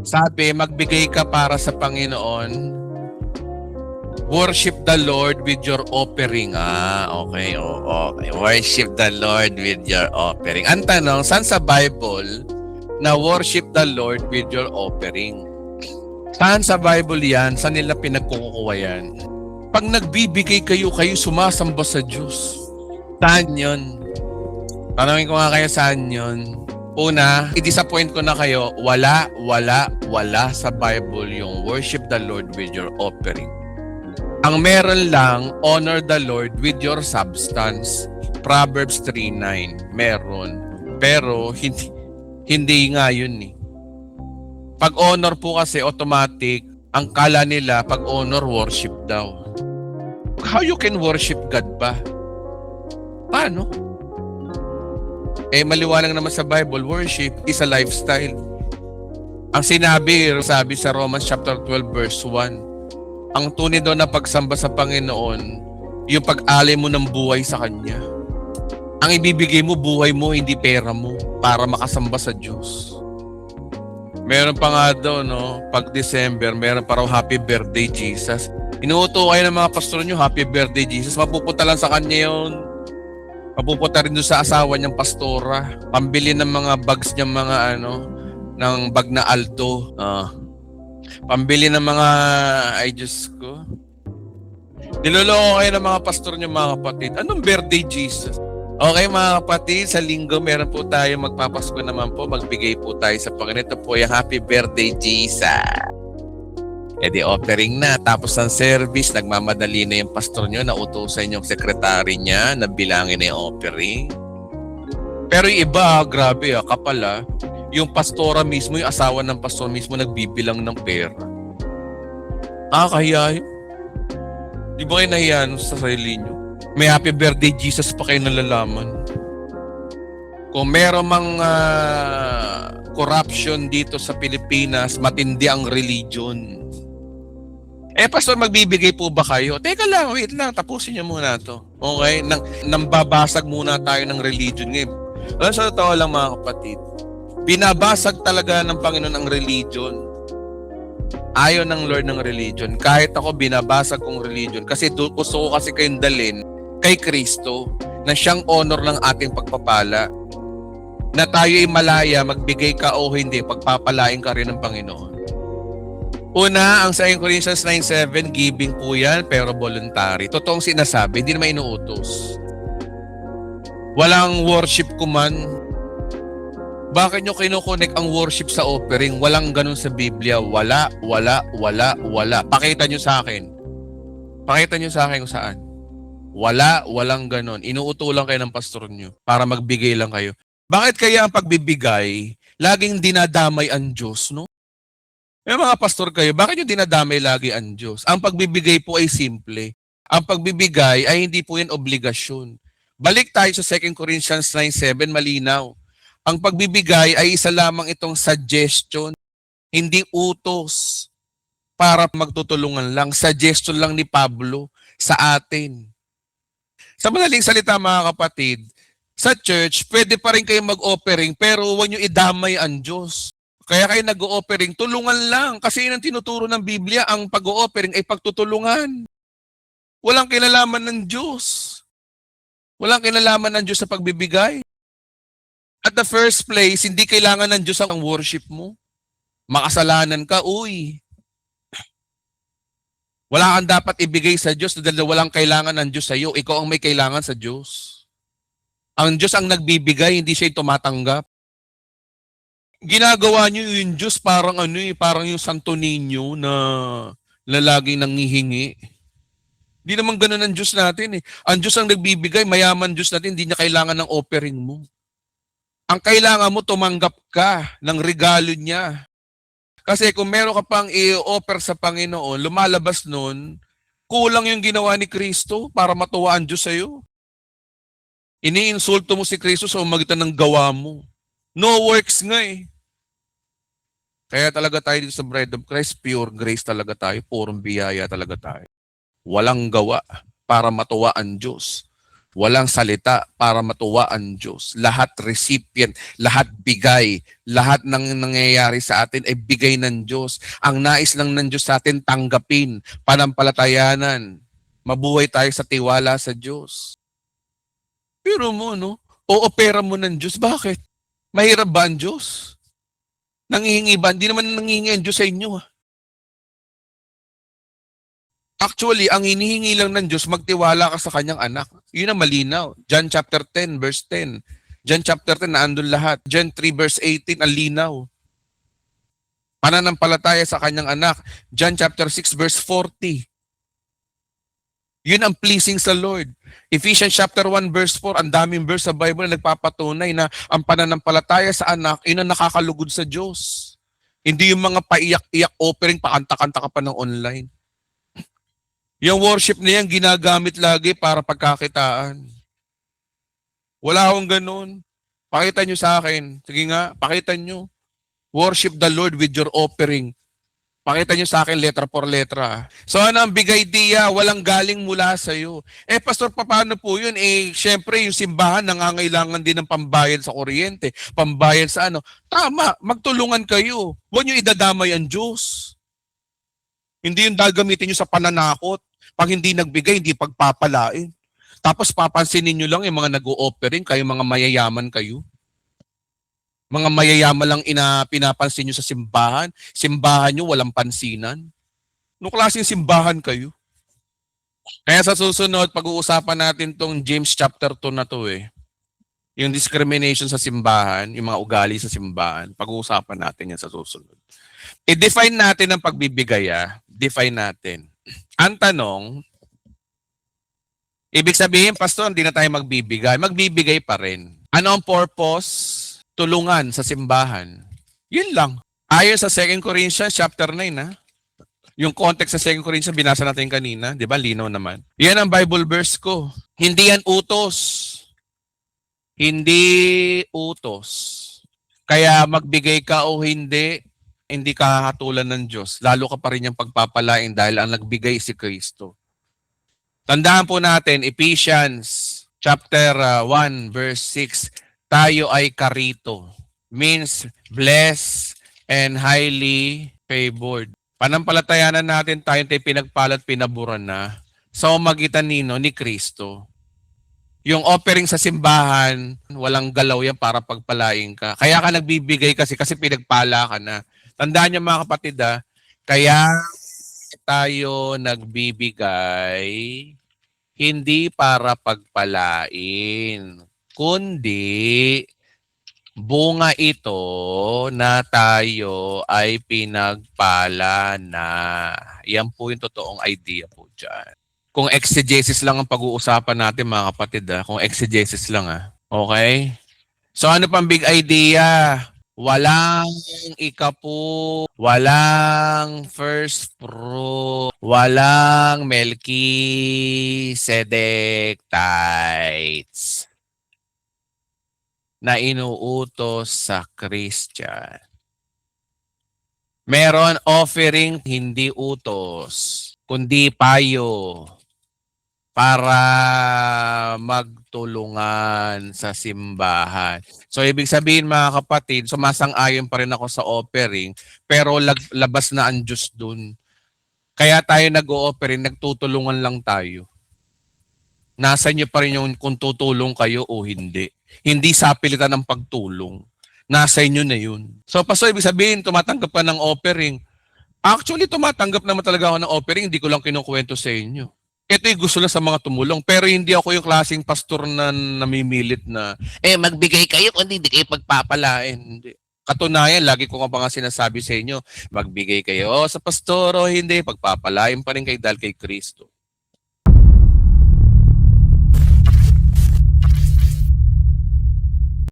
Sabi, magbigay ka para sa Panginoon. Worship the Lord with your offering. Okay. Okay. Worship the Lord with your offering. Ang tanong, saan sa Bible na worship the Lord with your offering? Saan sa Bible yan? Saan nila pinagkukuha yan? Pag nagbibigay kayo, kayo sumasamba sa Diyos. Saan yun? Tanongin ko nga kayo, saan yun? Una, i-disappoint ko na kayo, wala sa Bible yung worship the Lord with your offering. Ang meron lang, honor the Lord with your substance. Proverbs 3:9, meron. Pero hindi nga yun eh. Pag honor po kasi automatic, ang kala nila pag honor worship daw. How you can worship God ba? Paano? Maliwanag naman sa Bible, worship is a lifestyle. Ang sabi sa Romans chapter 12 verse 1, ang tunay daw na pagsamba sa Panginoon, yung pag-alay mo ng buhay sa Kanya. Ang ibibigay mo, buhay mo, hindi pera mo, para makasamba sa Diyos. Meron pa nga daw, no, pag December, meron pa raw Happy Birthday Jesus. Inuuto kayo ng mga pastor nyo, Happy Birthday Jesus. Mapupunta lang sa Kanya yun. Mapupunta rin doon sa asawa niyang pastora. Pambili ng mga bags niyang mga ng bag na Alto. Pambili ng mga, ay Diyos ko. Niloloko kayo ng mga pastor niyo, mga kapatid. Anong birthday Jesus? Okay mga kapatid, sa linggo meron po tayo magpapasko naman po. Magbigay po tayo sa Panginoon. Ito po yung Happy Birthday Jesus. Di offering na. Tapos ng service, nagmamadali na yung pastor niyo, nautusan yung sekretary niya, nabilangin na yung offering. Pero yung iba, grabe kapal yung pastora mismo, yung asawa ng pastor mismo, nagbibilang ng pera. Kaya yun. Di ba kayo nahiyan sa sarili nyo? May Happy Birthday Jesus pa kayo nalalaman. Kung meron mang corruption dito sa Pilipinas, matindi ang religion. Pastor, magbibigay po ba kayo? Teka lang, wait lang, tapusin niyo muna to. Okay? Nang babasag muna tayo ng religion ngayon. Alam, sa totoo lang mga kapatid, binabasag talaga ng Panginoon ang religion. Ayaw ng Lord ng religion. Kahit ako, binabasag kong religion. Kasi gusto ko kasi kayong dalin kay Kristo na siyang honor ng ating pagpapala. Na tayo'y malaya, magbigay ka o hindi, pagpapalain ka rin ng Panginoon. Una, ang sa 2 Corinthians 9:7, giving po yan, pero voluntary. Totoong sinasabi, hindi naman inuutos. Walang worship kuman. Bakit nyo kinukonek ang worship sa offering? Walang ganun sa Biblia. Wala. Pakita nyo sa akin. Pakita nyo sa akin kung saan. Walang ganun. Inuutulan kayo ng pastor nyo para magbigay lang kayo. Bakit kaya ang pagbibigay, laging dinadamay ang Diyos, no? May mga pastor kayo, bakit nyo dinadamay lagi ang Diyos? Ang pagbibigay po ay simple. Ang pagbibigay ay hindi po yan obligasyon. Balik tayo sa 2 Corinthians 9:7, malinaw. Ang pagbibigay ay isa lamang itong suggestion, hindi utos para magtutulungan lang. Suggestion lang ni Pablo sa atin. Sa madaling salita mga kapatid, sa church, pwede pa rin kayo mag-offering pero huwag nyo idamay ang Diyos. Kaya kayo nag-offering, tulungan lang. Kasi yun ang tinuturo ng Biblia, ang pag-offering ay pagtutulungan. Walang kinalaman ng Diyos. Walang kinalaman ng Diyos sa pagbibigay. At the first place, hindi kailangan ng Diyos ang worship mo. Makasalanan ka, wala kang dapat ibigay sa Diyos dahil walang kailangan ng Diyos sa iyo. Ikaw ang may kailangan sa Diyos. Ang Diyos ang nagbibigay, hindi siya tumatanggap. Ginagawa niyo yung Diyos parang parang yung Santo Niño na laging nangihingi. Hindi naman ganun ang Diyos natin . Ang Diyos ang nagbibigay, mayaman Diyos natin, hindi niya kailangan ng offering mo. Ang kailangan mo, tumanggap ka ng regalo niya. Kasi kung meron ka pang i-offer sa Panginoon, lumalabas nun, kulang yung ginawa ni Kristo para matuwa ang Diyos sa'yo. Iniinsulto mo si Kristo sa umagitan ng gawa mo. No works nga . Kaya talaga tayo dito sa Bride of Christ, pure grace talaga tayo, purong biyaya talaga tayo. Walang gawa para matuwa ang Diyos. Walang salita para matuwa ang Diyos. Lahat recipient, lahat bigay, lahat ng nangyayari sa atin ay bigay ng Diyos. Ang nais lang ng Diyos sa atin, tanggapin, panampalatayanan. Mabuhay tayo sa tiwala sa Diyos. Pero mo, no? O-opera mo ng Diyos. Bakit? Mahirap ba ang Diyos? Nangihingi ba? Hindi naman nangihingi ang Diyos sa inyo. Actually, ang hinihingi lang ng Diyos, magtiwala ka sa kanyang anak. Yun ang malinaw. John chapter 10, verse 10. John chapter 10, naandun lahat. John 3, verse 18, ang linaw. Pananampalataya sa kanyang anak. John chapter 6, verse 40. Yun ang pleasing sa Lord. Ephesians chapter 1, verse 4, ang daming verse sa Bible na nagpapatunay na ang pananampalataya sa anak, yun ang nakakalugod sa Diyos. Hindi yung mga paiyak-iyak offering, pakanta-kanta ka pa ng online. Yung worship na yan, ginagamit lagi para pagkakitaan. Wala akong ganun. Pakita nyo sa akin. Sige nga, pakita nyo. Worship the Lord with your offering. Pakita nyo sa akin letra por letra. So ano ang big idea? Walang galing mula sa iyo. Pastor, paano po yun? Syempre, yung simbahan nangangailangan din ng pambayad sa kuryente, pambayad sa ano. Tama, magtulungan kayo. Huwag nyo idadamay ang Diyos. Hindi yung gagamitin nyo sa pananakot. Pag hindi nagbigay, hindi pagpapalain. Tapos papansinin nyo lang yung mga nag-o-offering, kayo mga mayayaman kayo. Mga mayayaman lang pinapansin nyo sa simbahan. Simbahan nyo, walang pansinan. Anong klaseng simbahan kayo? Kaya sa susunod, pag-uusapan natin tong James chapter 2 na to Yung discrimination sa simbahan, yung mga ugali sa simbahan, pag-uusapan natin yan sa susunod. I-define natin ang pagbibigay. Define natin. Ang tanong, ibig sabihin, Pastor, hindi na tayo magbibigay. Magbibigay pa rin. Ano ang purpose? Tulungan sa simbahan. Yun lang. Ayon sa 2 Corinthians chapter 9, yung context sa 2 Corinthians, binasa natin kanina. Di ba? Linaw naman. Yan ang Bible verse ko. Hindi yan utos. Hindi utos. Kaya magbigay ka o hindi ka hatulan ng Diyos. Lalo ka pa rin yung pagpapalain dahil ang nagbigay si Kristo. Tandaan po natin, Ephesians chapter 1 verse 6, tayo ay karito. Means blessed and highly favored. Panampalatayanan natin tayo tayo pinagpalat, pinaburan na sa magitan nino ni Kristo. Yung offering sa simbahan, walang galaw yan para pagpalain ka. Kaya ka nagbibigay kasi pinagpala ka na. Tandaan niyo mga kapatid, kaya tayo nagbibigay hindi para pagpalain, kundi bunga ito na tayo ay pinagpala na. Yan po yung totoong idea po dyan. Kung exegesis lang ang pag-uusapan natin mga kapatid, kung exegesis lang okay? So ano pang big idea? Walang ikapu, walang first fruit, walang Melchizedek tithes na inuutos sa Christian. Meron offering hindi utos, kundi payo para magtulungan sa simbahan. So, ibig sabihin mga kapatid, sumasang-ayon pa rin ako sa offering, pero labas na ang Diyos dun. Kaya tayo nag-o-offering, nagtutulungan lang tayo. Nasa inyo pa rin yung kung tutulong kayo o hindi. Hindi sa pilitan ng pagtulong. Nasa inyo na yun. So, Pastor, ibig sabihin, tumatanggap ka ng offering. Actually, tumatanggap naman talaga ako ng offering, hindi ko lang kinukwento sa inyo. Ito'y gusto lang sa mga tumulong. Pero hindi ako yung klaseng pastor na namimilit na, magbigay kayo kundi hindi kayo pagpapalain. Hindi. Katunayan, lagi ko nga pa nga sinasabi sa inyo, magbigay kayo sa pastor o hindi, pagpapalain pa rin kayo dahil kay Kristo.